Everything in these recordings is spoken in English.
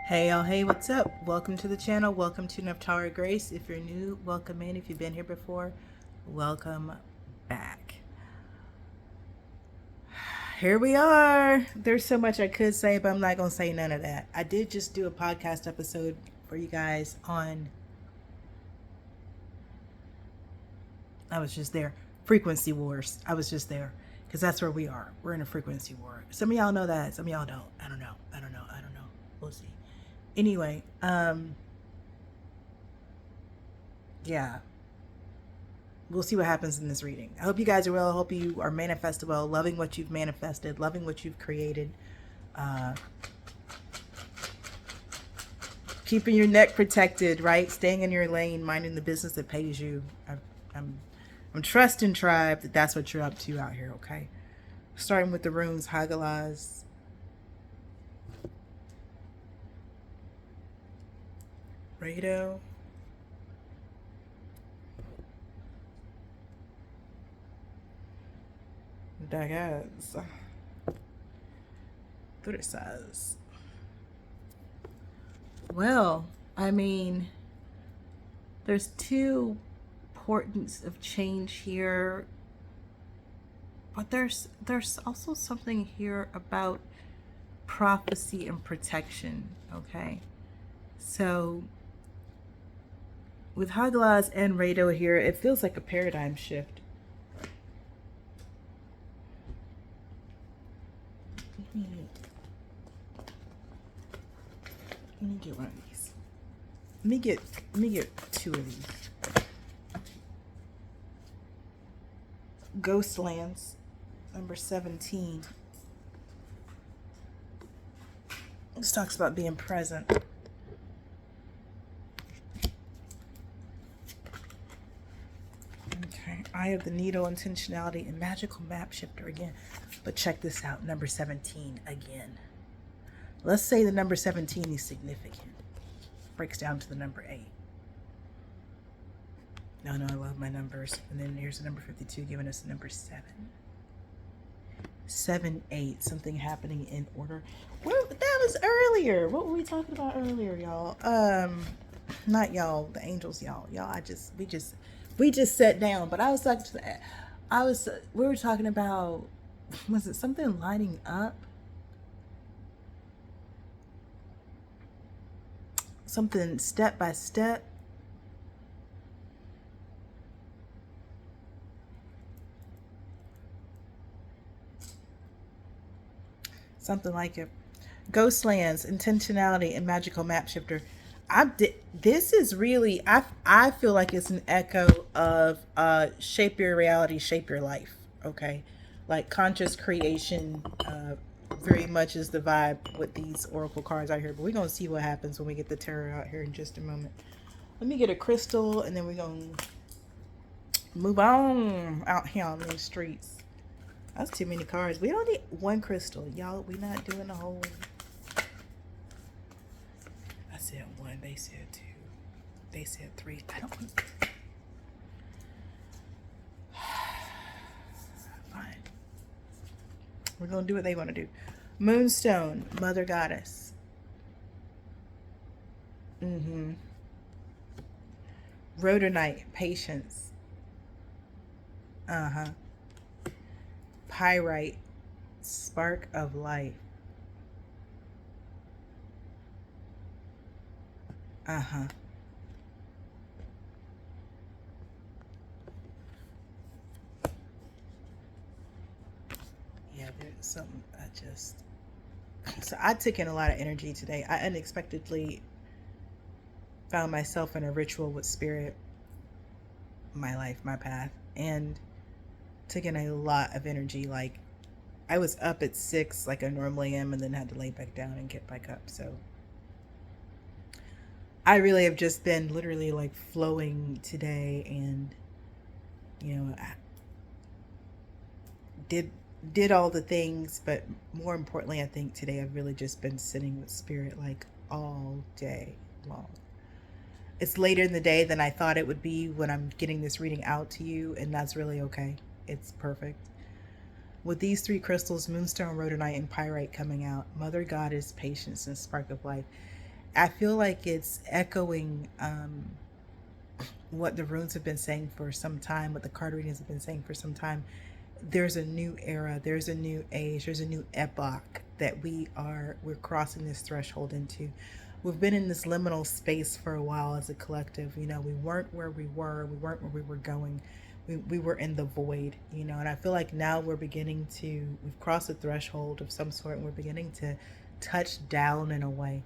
Hey y'all, hey, what's up? Welcome to the channel. Welcome to Nephtara Grace. If you're new, welcome in. If you've been here before, welcome back. Here we are. There's so much I could say, but I'm not going to say none of that. I did just do a podcast episode for you guys on, I was just there, frequency wars. I was just there because that's where we are. We're in a frequency war. Some of y'all know that. Some of y'all don't. I don't know. We'll see. Anyway, yeah, we'll see what happens in this reading. I hope you guys are well. I hope you are manifested well, loving what you've manifested, loving what you've created, uh, keeping your neck protected, right? Staying in your lane, minding the business that pays you. I'm trusting, tribe, that that's what you're up to out here, okay? Starting with the runes, Hagalaz, Rado, Dagaz, Thurasaz. Well, I mean, there's two portents of change here, but there's also something here about prophecy and protection, okay? So with Hagalaz and Rado here, it feels like a paradigm shift. Let me get one of these. Let me get two of these. Ghostlands, number 17. This talks about being present. Okay, Eye of the Needle, intentionality, and magical map shifter again. But check this out, number 17 again. Let's say the number 17 is significant. Breaks down to the number 8. No, I love my numbers. And then here's the number 52 giving us the number 7. 7, 8, something happening in order. Well, that was earlier. What were we talking about earlier, y'all? Not y'all, the angels, y'all. We just sat down, but I was talking to we were talking about, was it something lining up? Something step by step. Something like it. Ghostlands, intentionality, and magical map shifter. This is really, I feel like it's an echo of shape your reality, shape your life. Okay, like conscious creation. Very much is the vibe with these oracle cards out here. But we're gonna see what happens when we get the tarot out here in just a moment. Let me get a crystal, and then we're gonna move on out here on these streets. That's too many cards. We don't need one crystal, y'all. We're not doing the whole. I said one. They said two. They said three. I don't. Fine. We're gonna do what they want to do. Moonstone, Mother Goddess. Rhodonite, patience. Pyrite, spark of life. Yeah, there's something so I took in a lot of energy today. I unexpectedly found myself in a ritual with spirit, my life, my path, and took in a lot of energy. Like, I was up at 6 like I normally am, and then had to lay back down and get back up. So I really have just been literally like flowing today, and I did all the things, but more importantly, I think today I've really just been sitting with spirit like all day long. It's later in the day than I thought it would be when I'm getting this reading out to you, and that's really okay. It's perfect. With these three crystals, Moonstone, Rhodonite, and Pyrite coming out, Mother Goddess, Patience, and Spark of Life. I feel like it's echoing what the runes have been saying for some time, what the card readings have been saying for some time. There's a new era, there's a new age, there's a new epoch that we're crossing this threshold into. We've been in this liminal space for a while as a collective. We weren't where we weren't where we were going. We were in the void, and I feel like now we've crossed a threshold of some sort, and we're beginning to touch down in a way.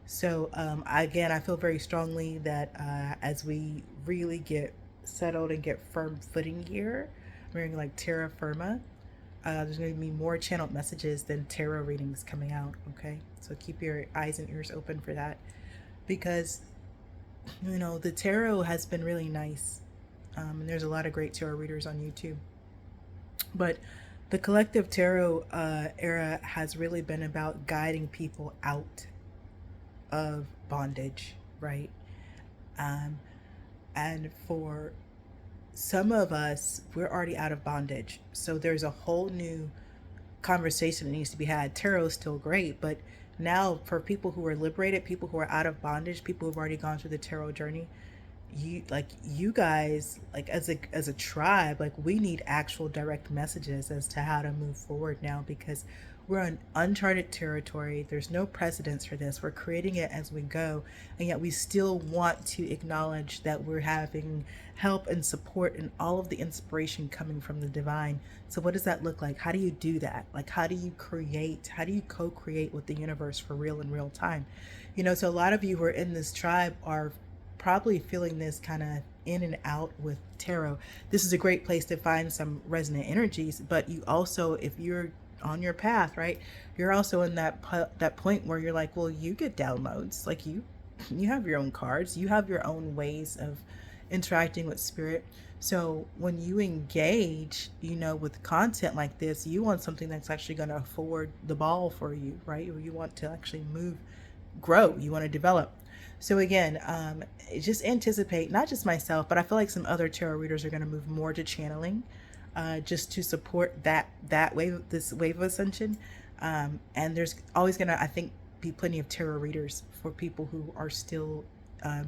So, again, I feel very strongly that as we really get settled and get firm footing here, we're going like terra firma. There's going to be more channeled messages than tarot readings coming out. Okay, so keep your eyes and ears open for that, because the tarot has been really nice, and there's a lot of great tarot readers on YouTube. But the collective tarot era has really been about guiding people out of bondage, right? Um, and for some of us, we're already out of bondage. So there's a whole new conversation that needs to be had. Tarot is still great, but now for people who are liberated, people who are out of bondage, people who've already gone through the tarot journey, you guys, like as a tribe, like we need actual direct messages as to how to move forward now, because we're on uncharted territory. There's no precedence for this. We're creating it as we go, and yet we still want to acknowledge that we're having help and support and all of the inspiration coming from the divine. So what does that look like? How do you do that? Like, how do you co-create with the universe for real in real time? So a lot of you who are in this tribe are probably feeling this kind of in and out with tarot. This is a great place to find some resonant energies, but you also, if you're on your path, right, you're also in that point where you're like, well, you get downloads, like you have your own cards, you have your own ways of interacting with spirit. So when you engage, with content like this, you want something that's actually going to forward the ball for you, right? Or you want to actually move, grow, you want to develop. So again, just anticipate, not just myself, but I feel like some other tarot readers are going to move more to channeling, just to support this wave of ascension. And there's always going to, I think, be plenty of tarot readers for people who are still uh,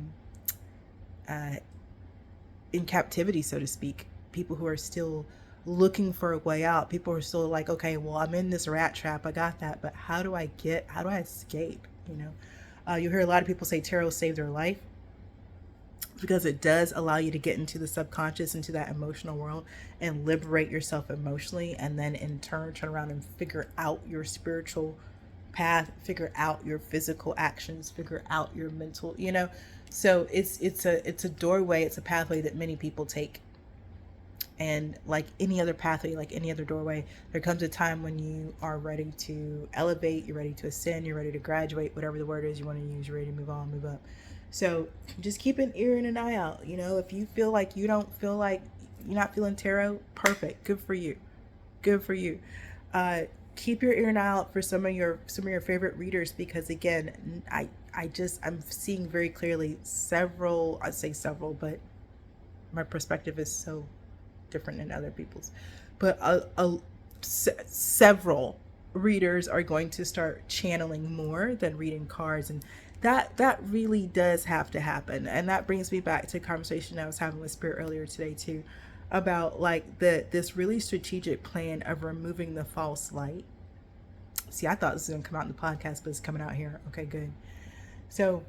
in captivity, so to speak. People who are still looking for a way out. People are still like, okay, well, I'm in this rat trap. I got that, but how do I escape? You hear a lot of people say tarot saved their life, because it does allow you to get into the subconscious, into that emotional world, and liberate yourself emotionally, and then in turn turn around and figure out your spiritual path, figure out your physical actions, figure out your mental, so it's a doorway, it's a pathway that many people take. And like any other pathway, like any other doorway, there comes a time when you are ready to elevate, you're ready to ascend, you're ready to graduate, whatever the word is you want to use, you're ready to move on, move up. So just keep an ear and an eye out. If you feel like you don't feel like you're not feeling tarot, perfect. Good for you. Good for you. Keep your ear and eye out for some of your favorite readers, because again, I'm seeing very clearly several, I say several, but my perspective is so different than other people's, but several readers are going to start channeling more than reading cards, and that really does have to happen. And that brings me back to a conversation I was having with Spirit earlier today too, about like this really strategic plan of removing the false light. See, I thought this was going to come out in the podcast, but it's coming out here. Okay, good. So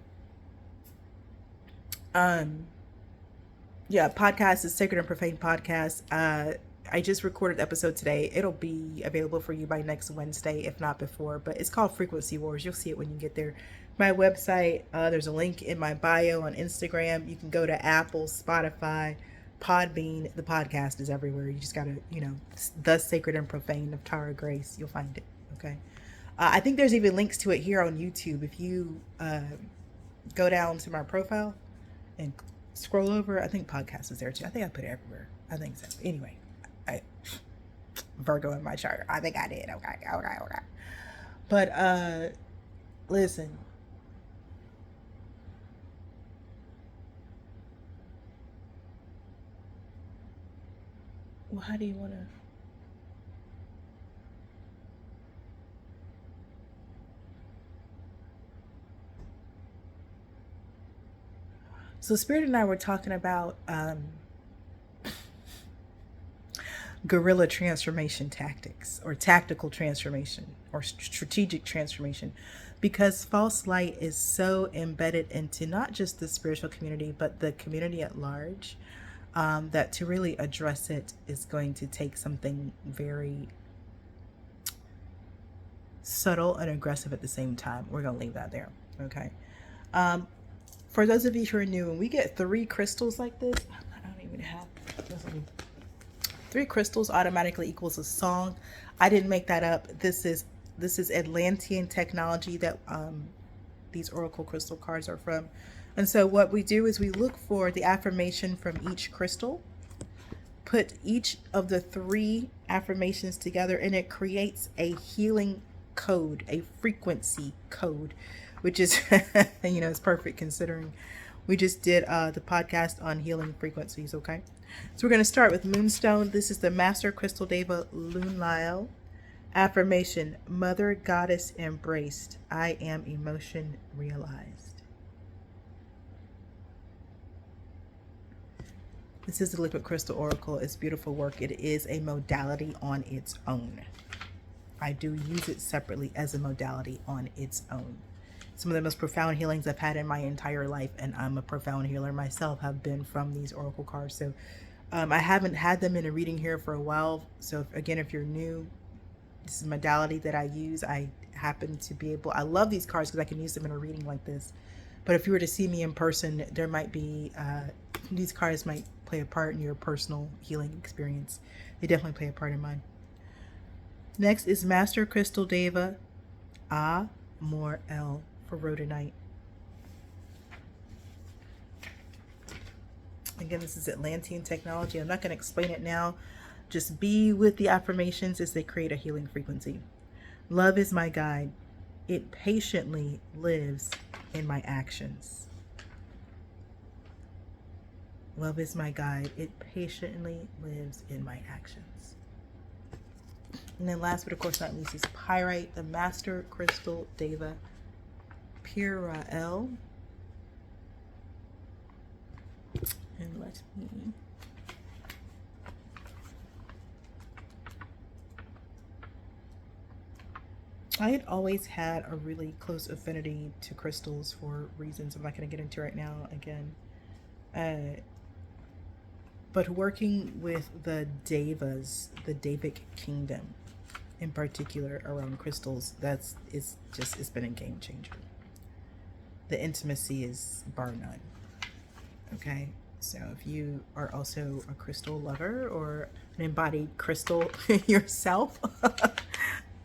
yeah, podcast is Sacred and Profane Podcast. I just recorded the episode today. It'll be available for you by next Wednesday, if not before. But it's called Frequency Wars. You'll see it when you get there. My website, there's a link in my bio on Instagram. You can go to Apple, Spotify, Podbean. The podcast is everywhere. You just gotta, The Sacred and Profane of Tara Grace. You'll find it. Okay. I think there's even links to it here on YouTube. If you go down to my profile and scroll over, I think podcast is there too. I think I put it everywhere. I think so. Anyway, Virgo in my chart. I think I did. Okay. But listen. Well, how do you want to? So Spirit and I were talking about guerrilla transformation tactics, or tactical transformation, or strategic transformation, because false light is so embedded into not just the spiritual community but the community at large, that to really address it is going to take something very subtle and aggressive at the same time. We're going to leave that there. Okay. Um, for those of you who are new, when we get 3 crystals like this, I don't even have 3 crystals automatically equals a song. I didn't make that up. This is Atlantean technology that these oracle crystal cards are from. And so what we do is we look for the affirmation from each crystal, put each of the 3 affirmations together, and it creates a healing code, a frequency code, which is, it's perfect considering we just did the podcast on healing frequencies, okay? So we're going to start with Moonstone. This is the Master Crystal Deva Lunlio. Affirmation: Mother Goddess embraced. I am emotion realized. This is the Liquid Crystal Oracle. It's beautiful work. It is a modality on its own. I do use it separately as a modality on its own. Some of the most profound healings I've had in my entire life, and I'm a profound healer myself, have been from these oracle cards. So I haven't had them in a reading here for a while. So if you're new, this is a modality that I use. I happen to be able, I love these cards because I can use them in a reading like this. But if you were to see me in person, there might be, these cards might play a part in your personal healing experience. They definitely play a part in mine. Next is Master Crystal Deva Amor-El for Rhodonite. Again, this is Atlantean technology. I'm not going to explain it now. Just be with the affirmations as they create a healing frequency. Love is my guide. It patiently lives in my actions. Love is my guide. It patiently lives in my actions. And then last but of course not least is Pyrite, the Master Crystal Deva Pirael. And let me I had always had a really close affinity to crystals for reasons I'm not going to get into right now again. But working with the Devas, the Devic kingdom in particular around crystals, it's been a game changer. The intimacy is bar none. Okay, so if you are also a crystal lover or an embodied crystal yourself,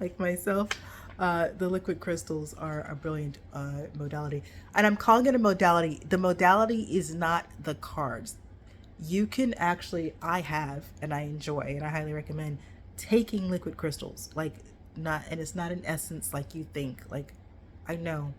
like myself, the liquid crystals are a brilliant modality. And I'm calling it a modality. The modality is not the cards. You can actually, I have, and I enjoy, and I highly recommend taking liquid crystals. And it's not an essence like you think. I know.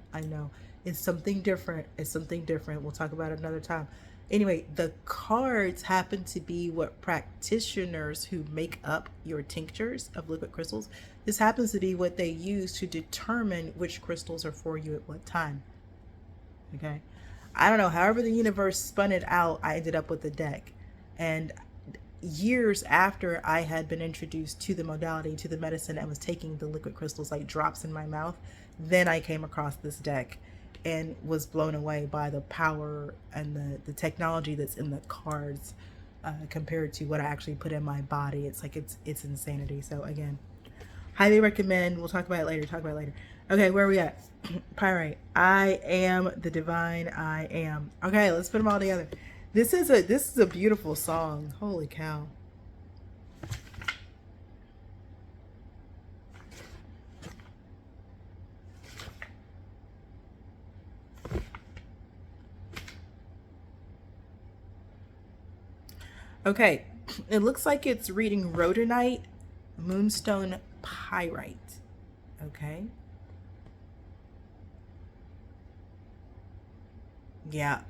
It's something different. We'll talk about it another time. Anyway, the cards happen to be what practitioners who make up your tinctures of liquid crystals, this happens to be what they use to determine which crystals are for you at what time. Okay? I don't know, however the universe spun it out, I ended up with the deck. And years after I had been introduced to the modality, to the medicine, and was taking the liquid crystals like drops in my mouth, then I came across this deck and was blown away by the power and the technology that's in the cards compared to what I actually put in my body. It's insanity. So again, highly recommend. We'll talk about it later. Okay, where are we at? Pyrite. I am the divine I am. Okay, let's put them all together. This is a beautiful song. Holy cow. Okay, it looks like it's reading Rhodonite, Moonstone, Pyrite. Okay. Yeah.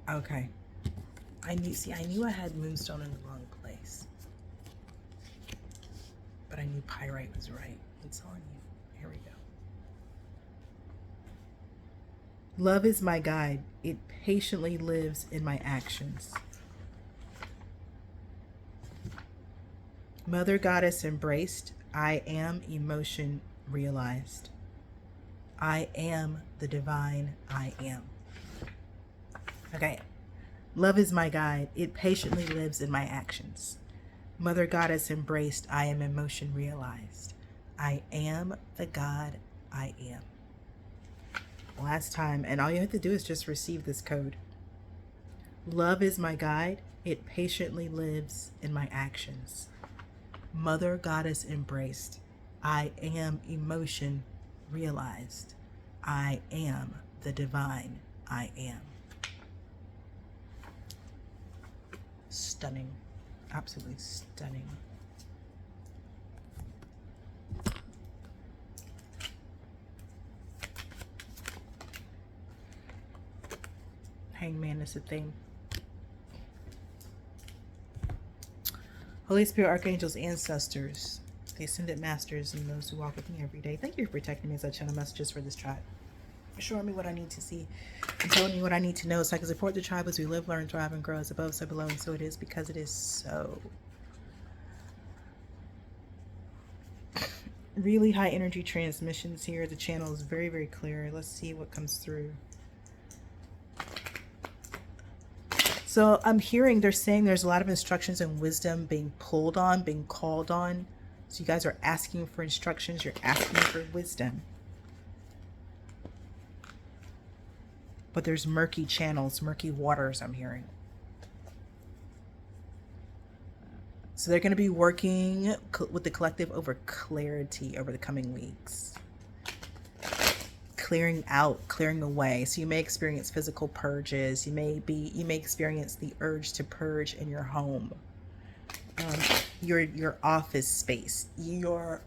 Okay. I knew I had Moonstone in the wrong place. But I knew Pyrite was right. It's on you. Here we go. Love is my guide. It patiently lives in my actions. Mother Goddess embraced. I am emotion realized. I am the divine I am. Okay. Love is my guide. It patiently lives in my actions. Mother Goddess embraced. I am emotion realized. I am the God I am. Last time, and all you have to do is just receive this code. Love is my guide. It patiently lives in my actions. Mother Goddess embraced. I am emotion realized. I am the divine I am. Stunning. Absolutely stunning. Hangman is the theme. Holy Spirit, archangels, ancestors, the ascended masters, and those who walk with me every day. Thank you for protecting me as I channel messages for this tribe. Showing me what I need to see and telling me what I need to know so I can support the tribe as we live, learn, thrive, and grow as above, so below, and so it is because it is so. Really high energy transmissions here. The channel is very, very clear. Let's see what comes through. So I'm hearing they're saying there's a lot of instructions and wisdom being pulled on, being called on. So you guys are asking for instructions. You're asking for wisdom. But there's murky channels, murky waters I'm hearing. So they're going to be working with the collective over clarity over the coming weeks. Clearing out, clearing away. So you may experience physical purges. You may experience the urge to purge in your home, your office space, your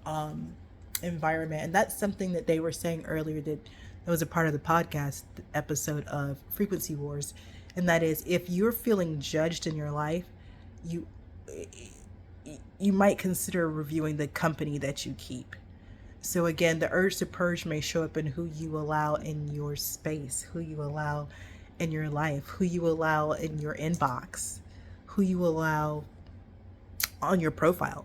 environment. And that's something that they were saying earlier that was a part of the podcast episode of Frequency Wars. And that is, if you're feeling judged in your life, you might consider reviewing the company that you keep. So again, the urge to purge may show up in who you allow in your space, who you allow in your life, who you allow in your inbox, who you allow on your profile,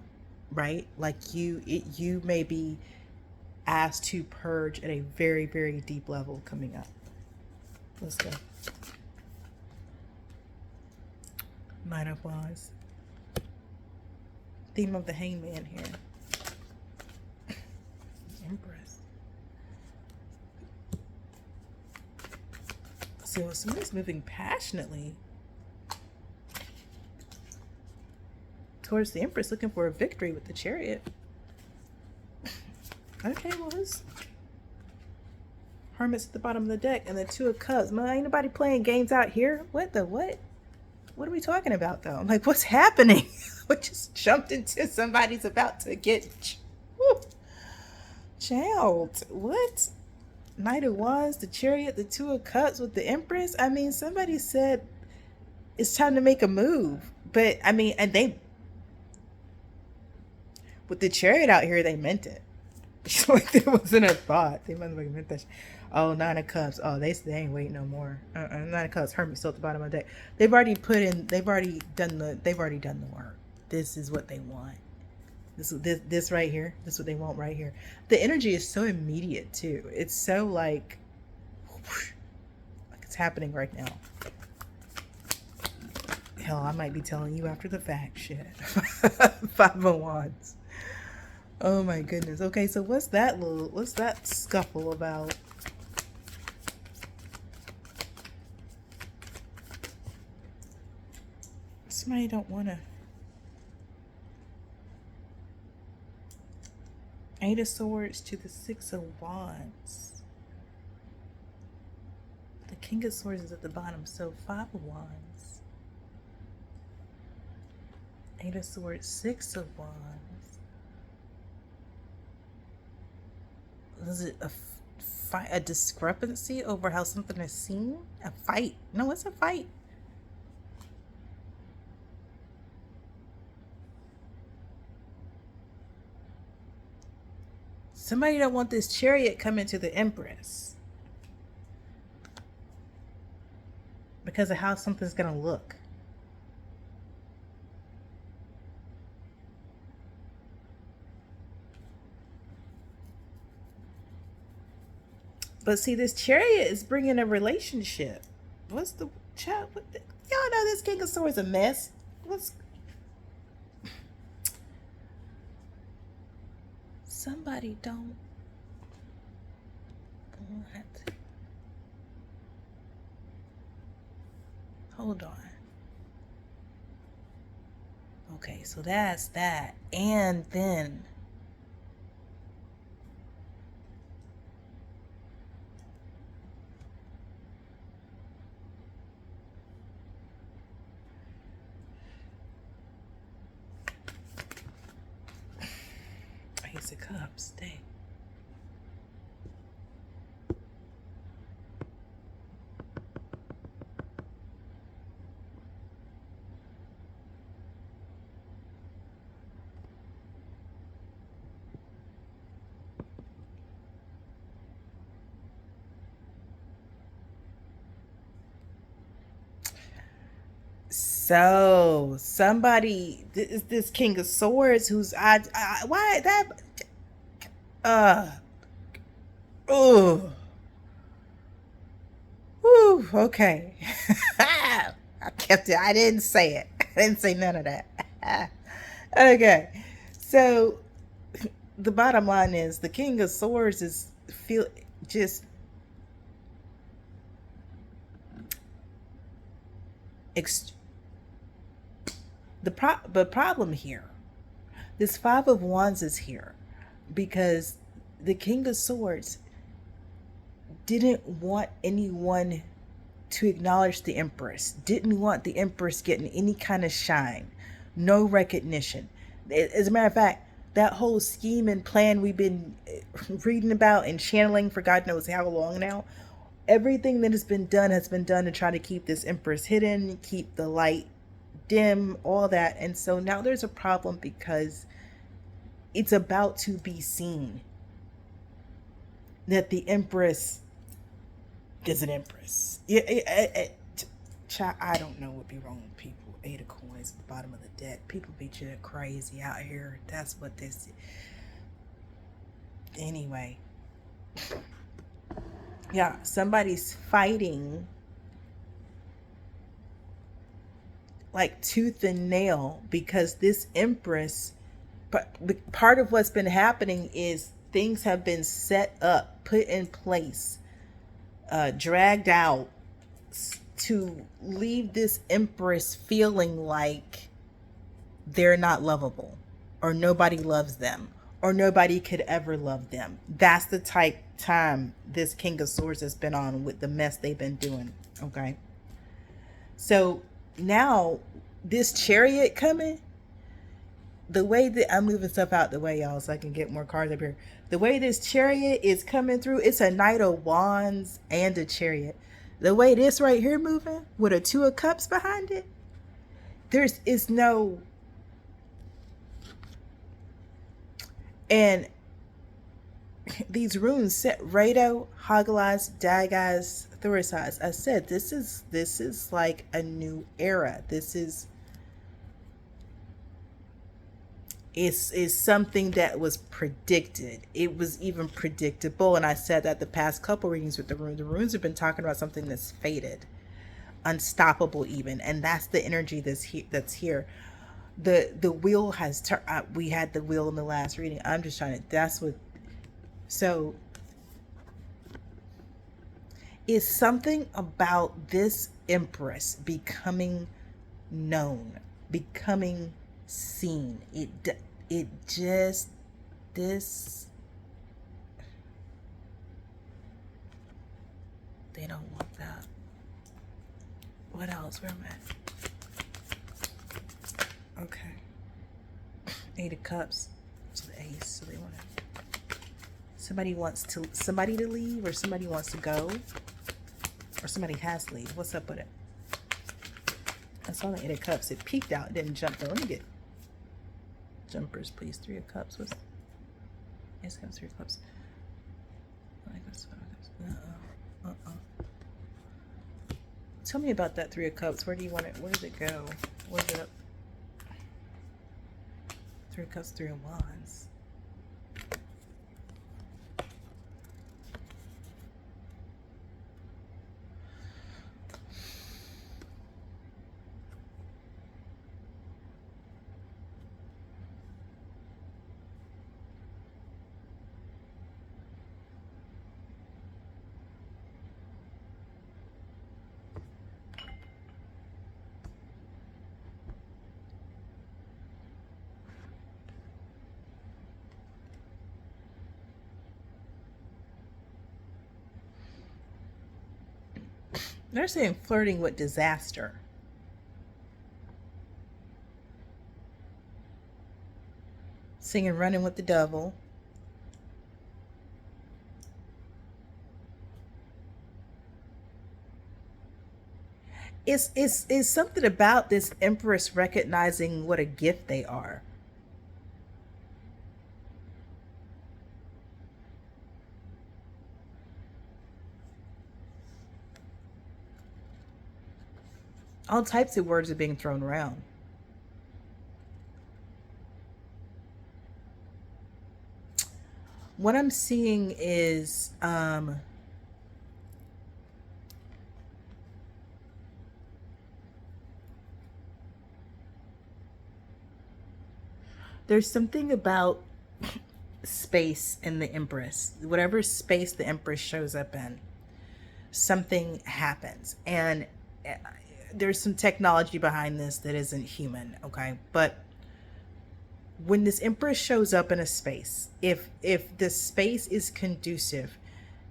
right? Like you may be asked to purge at a very, very deep level coming up. Let's go. Nine of Wands. Theme of the Hangman here. Empress. So somebody's moving passionately towards the Empress, looking for a victory with the Chariot. Okay, well, this Hermit's at the bottom of the deck and the Two of Cups. Man, ain't nobody playing games out here. What the what? What are we talking about, though? I'm like, what's happening? We just jumped into somebody's about to get... Whew. Child, what? Knight of Wands, the Chariot, the Two of Cups with the Empress. I mean, somebody said it's time to make a move. But, I mean, and they... With the Chariot out here, they meant it. Like, there wasn't a thought. They must have meant that. Oh, Nine of Cups. Oh, they ain't waiting no more. Nine of Cups. Hermit still at the bottom of the deck. They've already done the work. This is what they want. This right here. This is what they want right here. The energy is so immediate too. It's so like it's happening right now. Hell, I might be telling you after the fact. Shit. Five of Wands. Oh my goodness. Okay, so what's that scuffle about? Somebody don't want to. Eight of Swords to the Six of Wands. The King of Swords is at the bottom, so Five of Wands. Eight of Swords, Six of Wands. Is it a discrepancy over how something is seen? A fight? No, it's a fight. Somebody don't want this Chariot coming to the Empress. because of how something's gonna look. But see, this chariot is bringing a relationship. What's the child? Y'all know this King of Swords a mess. What's somebody don't want? Hold on. Okay, so that's that, and then Ace of Cups. Dang. So somebody, this King of Swords, who's why that uh oh whew, okay. I kept it. I didn't say it. I didn't say none of that. Okay, so the bottom line is the King of Swords is feel just ex- the problem here. This Five of Wands is here because the King of Swords didn't want anyone to acknowledge the Empress, didn't want the Empress getting any kind of shine, no recognition. As a matter of fact, that whole scheme and plan we've been reading about and channeling for God knows how long now, everything that has been done to try to keep this Empress hidden, keep the light dim, all that. And so now there's a problem because it's about to be seen that the Empress is an Empress. I don't know what be wrong with people. Eight of Coins at the bottom of the deck. People be just crazy out here. That's what this is. Anyway. Yeah, somebody's fighting like tooth and nail because this Empress, but part of what's been happening is things have been set up, put in place, dragged out to leave this Empress feeling like they're not lovable or nobody loves them or nobody could ever love them. That's the type time this King of Swords has been on with the mess they've been doing. Okay. So now this chariot coming, the way that I'm moving stuff out the way, y'all, so I can get more cards up here. The way this chariot is coming through, it's a Knight of Wands and a chariot. The way this right here moving with a Two of Cups behind it, there's is no, and these runes set Rado, Hagalaz, Dagaz, Thorisaz. I said this is like a new era. This is something that was predicted. It was even predictable, and I said that the past couple readings with the runes. The runes have been talking about something that's faded, unstoppable, even, and that's the energy that's here. The wheel has turned. We had the wheel in the last reading. I'm just trying to. That's what. So is something about this Empress becoming known, becoming seen. It just this they don't want that. What else? Where am I? Okay. Eight of Cups to the Ace. So they want to. Somebody to leave, or somebody wants to go, or somebody has to leave. What's up with it? I saw the Eight of Cups. It peeked out. It didn't jump though. Let me get jumpers, please. Three of Cups. What's Ace of Cups? Three of Cups. Tell me about that Three of Cups. Where do you want it? Where does it go? Where's it up? Three of Cups, Three of Wands. They're saying flirting with disaster. Singing Running with the Devil. It's something about this Empress recognizing what a gift they are. All types of words are being thrown around. What I'm seeing is there's something about space in the Empress. Whatever space the Empress shows up in, something happens. And there's some technology behind this that isn't human, okay? But when this Empress shows up in a space, if the space is conducive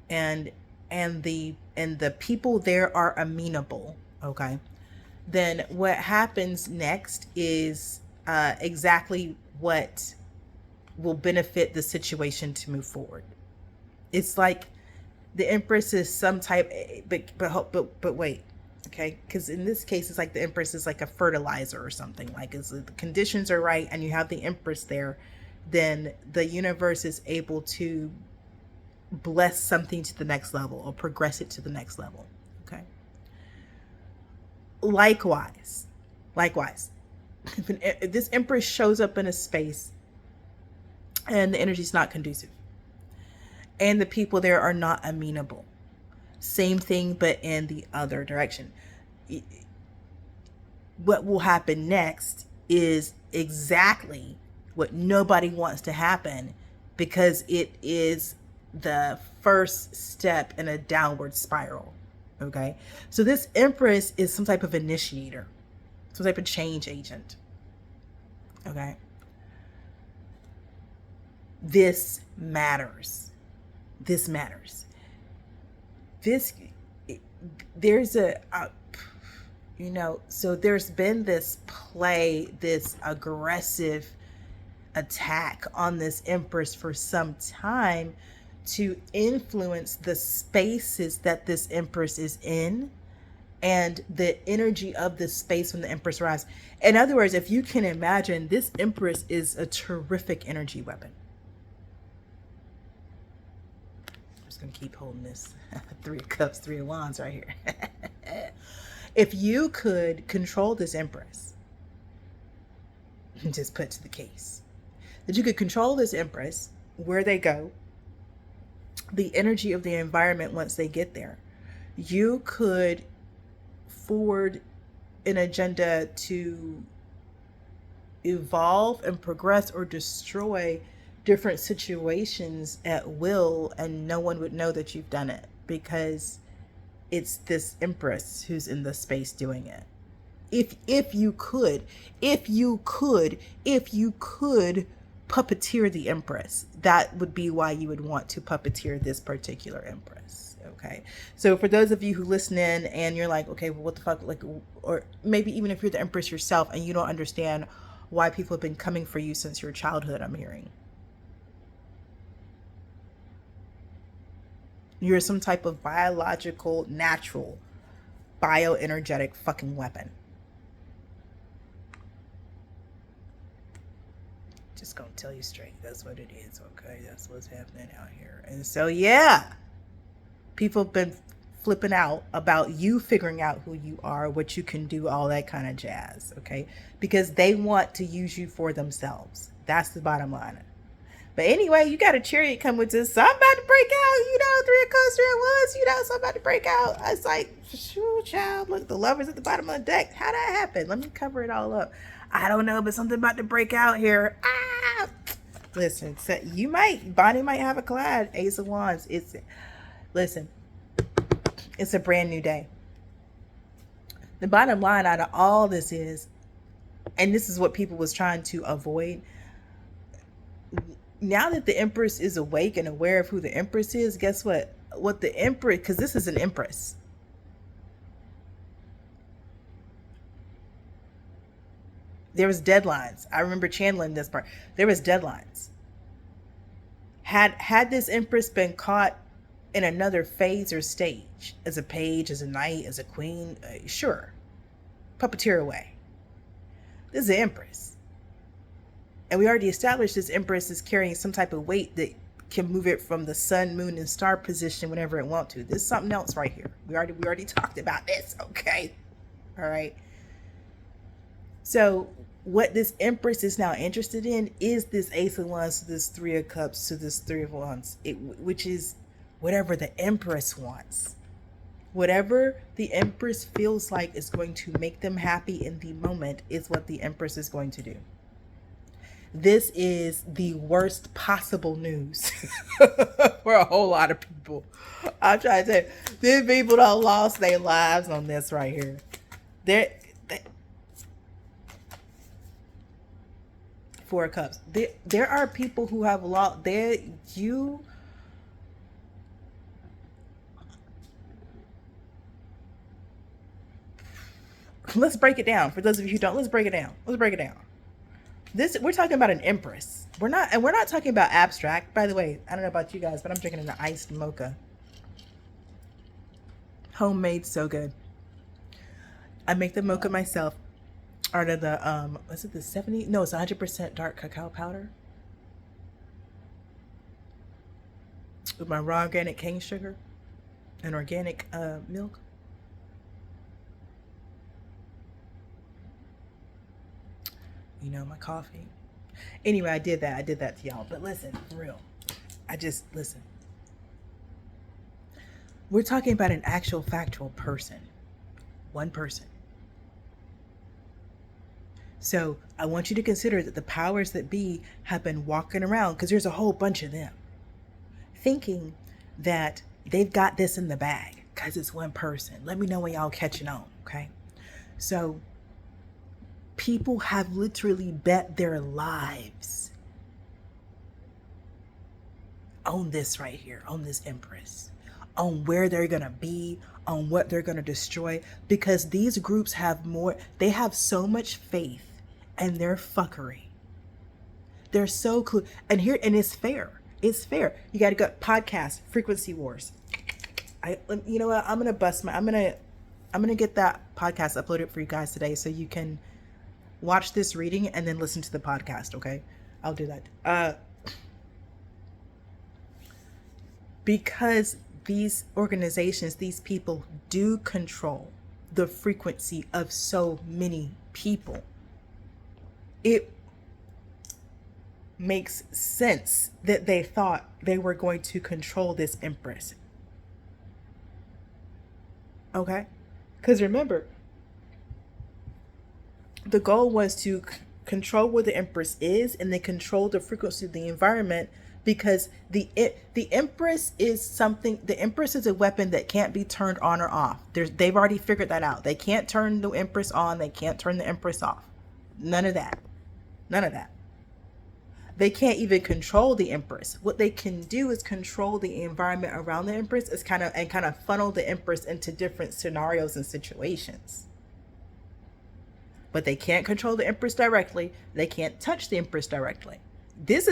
and the people there are amenable, okay, then what happens next is exactly what will benefit the situation to move forward. It's like the Empress is some type, but wait, okay, because in this case it's like the Empress is like a fertilizer or something. Like, as the conditions are right and you have the Empress there, then the universe is able to bless something to the next level or progress it to the next level. Okay. Likewise, if this Empress shows up in a space and the energy is not conducive and the people there are not amenable, same thing but in the other direction, what will happen next is exactly what nobody wants to happen, because it is the first step in a downward spiral. Okay, so this Empress is some type of initiator, some type of change agent. Okay, this matters. This matters. This, there's so there's been this play, this aggressive attack on this Empress for some time to influence the spaces that this Empress is in and the energy of the space when the Empress arrives. In other words, if you can imagine, this Empress is a terrific energy weapon. I'm just going to keep holding this Three of Cups, Three of Wands right here. If you could control this Empress, just put to the case, that you could control this Empress, where they go, the energy of the environment once they get there, you could forward an agenda to evolve and progress or destroy different situations at will, and no one would know that you've done it, because it's this Empress who's in the space doing it. If you could puppeteer the Empress, that would be why you would want to puppeteer this particular Empress. Okay, so for those of you who listen in and you're like, okay, well, what the fuck, like, or maybe even if you're the Empress yourself and you don't understand why people have been coming for you since your childhood, I'm hearing you're some type of biological, natural, bioenergetic fucking weapon. Just gonna tell you straight, that's what it is. Okay, that's what's happening out here. And so, yeah, people have been flipping out about you figuring out who you are, what you can do, all that kind of jazz, okay? Because they want to use you for themselves. That's the bottom line. But anyway, you got a chariot come with this. So I'm about to break out, three of cups, three of wands, so I'm about to break out. I was like, shoo, child, look, the lovers at the bottom of the deck. How'd that happen? Let me cover it all up. I don't know, but something about to break out here. Ah! Listen, so Bonnie might have a collide. Ace of Wands. Listen, it's a brand new day. The bottom line out of all this is, and this is what people was trying to avoid, now that the Empress is awake and aware of who the Empress is, guess what? What the Empress, because this is an Empress. There was deadlines. I remember channeling this part. There was deadlines. Had this Empress been caught in another phase or stage, as a page, as a knight, as a queen, sure, puppeteer away. This is an Empress. And we already established this Empress is carrying some type of weight that can move it from the sun, moon, and star position whenever it wants to. There's something else right here. We already talked about this, okay? All right. So what this Empress is now interested in is this Ace of Wands to this Three of Cups to this Three of Wands, which is whatever the Empress wants. Whatever the Empress feels like is going to make them happy in the moment is what the Empress is going to do. This is the worst possible news for a whole lot of people. I'm trying to tell you, these people done lost their lives on this right here. Four of Cups. There are people who have lost. Let's break it down. For those of you who don't, let's break it down. We're talking about an Empress. We're not talking about abstract. By the way, I don't know about you guys, but I'm drinking an iced mocha. Homemade, so good. I make the mocha myself. Out of the was it the 70? No, it's 100% dark cacao powder with my raw organic cane sugar and organic milk. My coffee. Anyway, I did that to y'all. But listen, for real. Listen. We're talking about an actual factual person. One person. So I want you to consider that the powers that be have been walking around, because there's a whole bunch of them, thinking that they've got this in the bag because it's one person. Let me know when y'all catching on, okay? So people have literally bet their lives on this right here, on this Empress, on where they're going to be, on what they're going to destroy, because these groups they have so much faith in their fuckery. They're so cool. And it's fair. It's fair. You got to go podcast, Frequency Wars. You know what? I'm going to get that podcast uploaded for you guys today so you can watch this reading and then listen to the podcast, okay? I'll do that. Because these organizations, these people do control the frequency of so many people. It makes sense that they thought they were going to control this Empress. Okay? Because remember, the goal was to control where the Empress is and then control the frequency of the environment, because the Empress is something. The Empress is a weapon that can't be turned on or off. They've already figured that out. They can't turn the Empress on. They can't turn the Empress off. None of that. They can't even control the Empress. What they can do is control the environment around the Empress, is kind of funnel the Empress into different scenarios and situations. But they can't control the Empress directly. They can't touch the Empress directly. This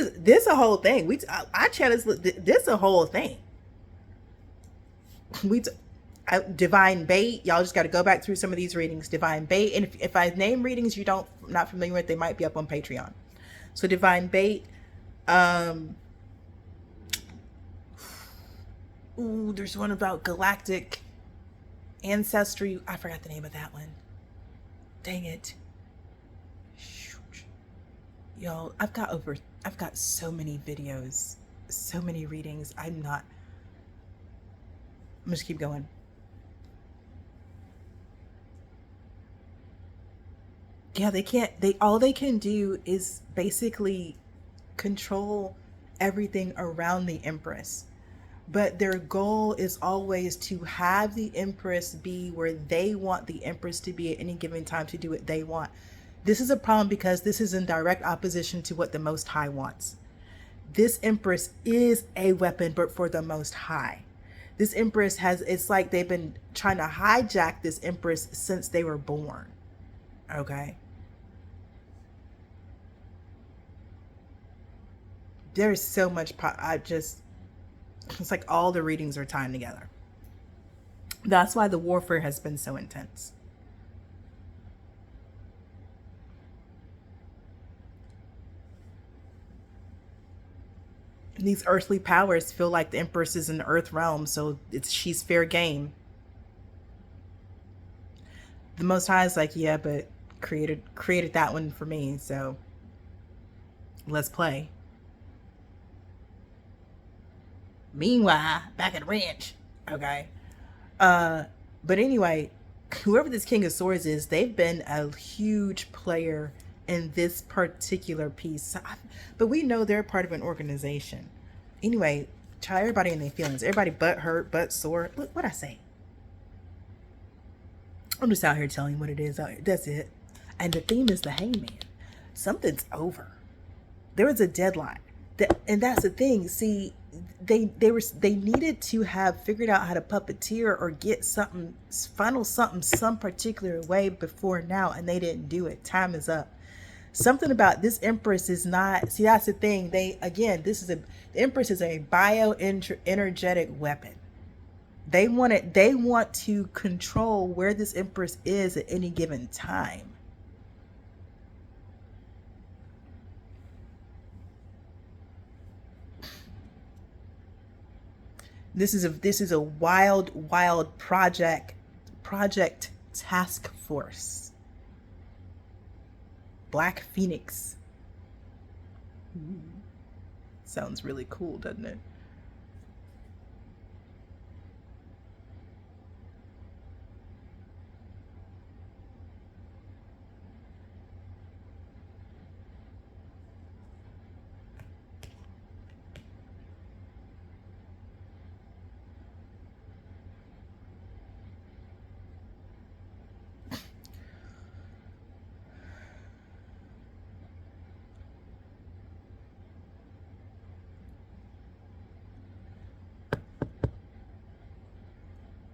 a whole thing. I challenge this a whole thing. Divine Bait. Y'all just got to go back through some of these readings. Divine Bait, and if I name readings not familiar with, they might be up on Patreon. So Divine Bait. There's one about galactic Ancestry. I forgot the name of that one. Dang it. Shoot. Y'all, I've got so many videos, so many readings. I'm just keep going. Yeah, they can't, all they can do is basically control everything around the Empress. But their goal is always to have the Empress be where they want the Empress to be at any given time to do what they want. This is a problem because this is in direct opposition to what the Most High wants. This Empress is a weapon, but for the Most High. This Empress has, it's like they've been trying to hijack this Empress since they were born. Okay? There's so much, it's like all the readings are tying together. That's why the warfare has been so intense. These earthly powers feel like the Empress is in the earth realm, so she's fair game. The Most High is like, yeah, but created that one for me, so let's play. Meanwhile, back at the ranch, okay. Uh, but anyway, whoever this King of Swords is, they've been a huge player in this particular piece. But we know they're part of an organization. Anyway, try everybody in their feelings. Everybody butt hurt, butt sore. Look what I say. I'm just out here telling you what it is out here. That's it. And the theme is the Hangman. Something's over. There was a deadline. And that's the thing. See, they needed to have figured out how to puppeteer or get something, funnel something some particular way before now, and they didn't do it. Time is up. Something about this Empress is not. See, that's the thing. The Empress is a bio energetic weapon. They want to control where this Empress is at any given time. This is a wild project task force. Black Phoenix. Sounds really cool, doesn't it?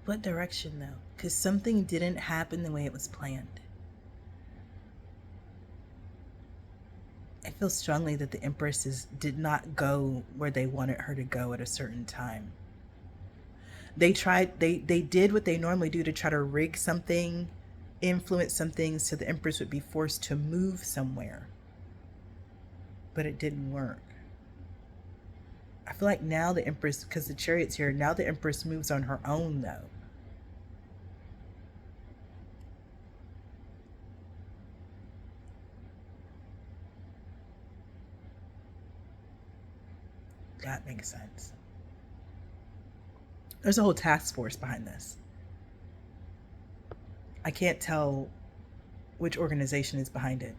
What direction though? Because something didn't happen the way it was planned. I feel strongly that the Empresses did not go where they wanted her to go at a certain time. They did what they normally do to try to rig something, influence some things so the Empress would be forced to move somewhere. But it didn't work. I feel like now the Empress, because the Chariot's here, now the Empress moves on her own though. That makes sense. There's a whole task force behind this. I can't tell which organization is behind it.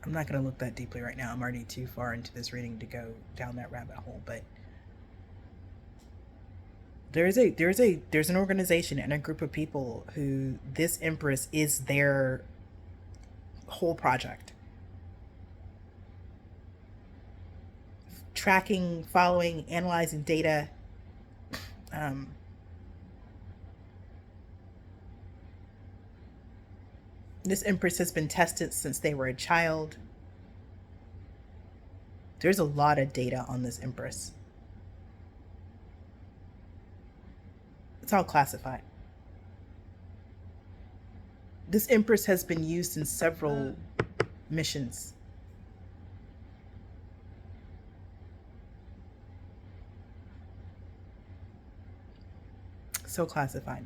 I'm not going to look that deeply right now. I'm already too far into this reading to go down that rabbit hole, but there's an organization and a group of people who this Empress is their whole project. Tracking, following, analyzing data. Um, this Empress has been tested since they were a child. There's a lot of data on this Empress. It's all classified. This Empress has been used in several missions. So classified.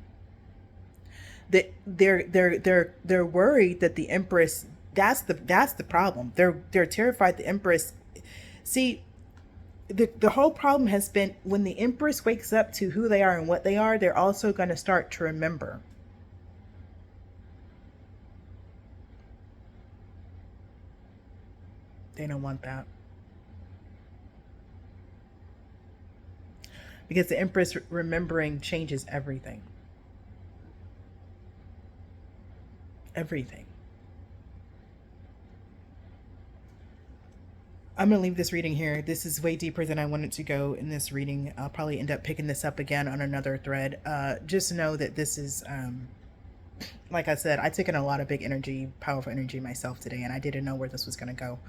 that they're worried that the Empress, that's the problem. They're terrified the Empress. See, the whole problem has been when the Empress wakes up to who they are and what they are, they're also going to start to remember. They don't want that. Because the Empress remembering changes everything. Everything. I'm going to leave this reading here. This is way deeper than I wanted to go in this reading. I'll probably end up picking this up again on another thread. Just know that this is, like I said, I took in a lot of big energy, powerful energy myself today, and I didn't know where this was going to go.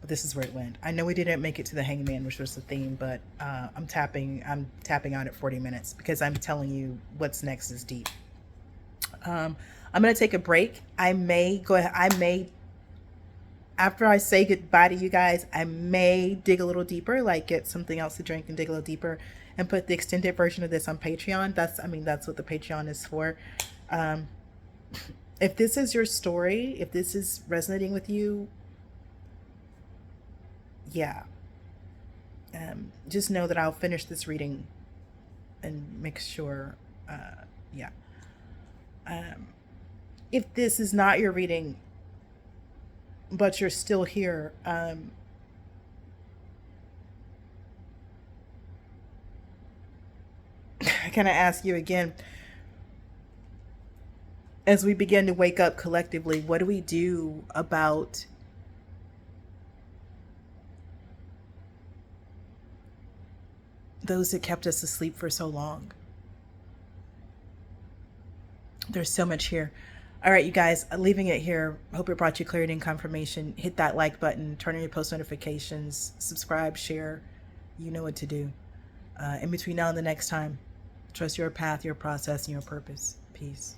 But this is where it went. I know we didn't make it to the Hangman, which was the theme, but I'm tapping out at 40 minutes because I'm telling you what's next is deep. I'm going to take a break. I may go ahead. I may, after I say goodbye to you guys, I may dig a little deeper, like get something else to drink and dig a little deeper and put the extended version of this on Patreon. That's what the Patreon is for. If this is your story, if this is resonating with you, yeah. Just know that I'll finish this reading and make sure, yeah. If this is not your reading, but you're still here, can I ask you again, as we begin to wake up collectively, what do we do about those that kept us asleep for so long? There's so much here. All right, you guys, leaving it here. Hope it brought you clarity and confirmation. Hit that like button, turn on your post notifications, subscribe, share. You know what to do. In between now and the next time, trust your path, your process, and your purpose. Peace.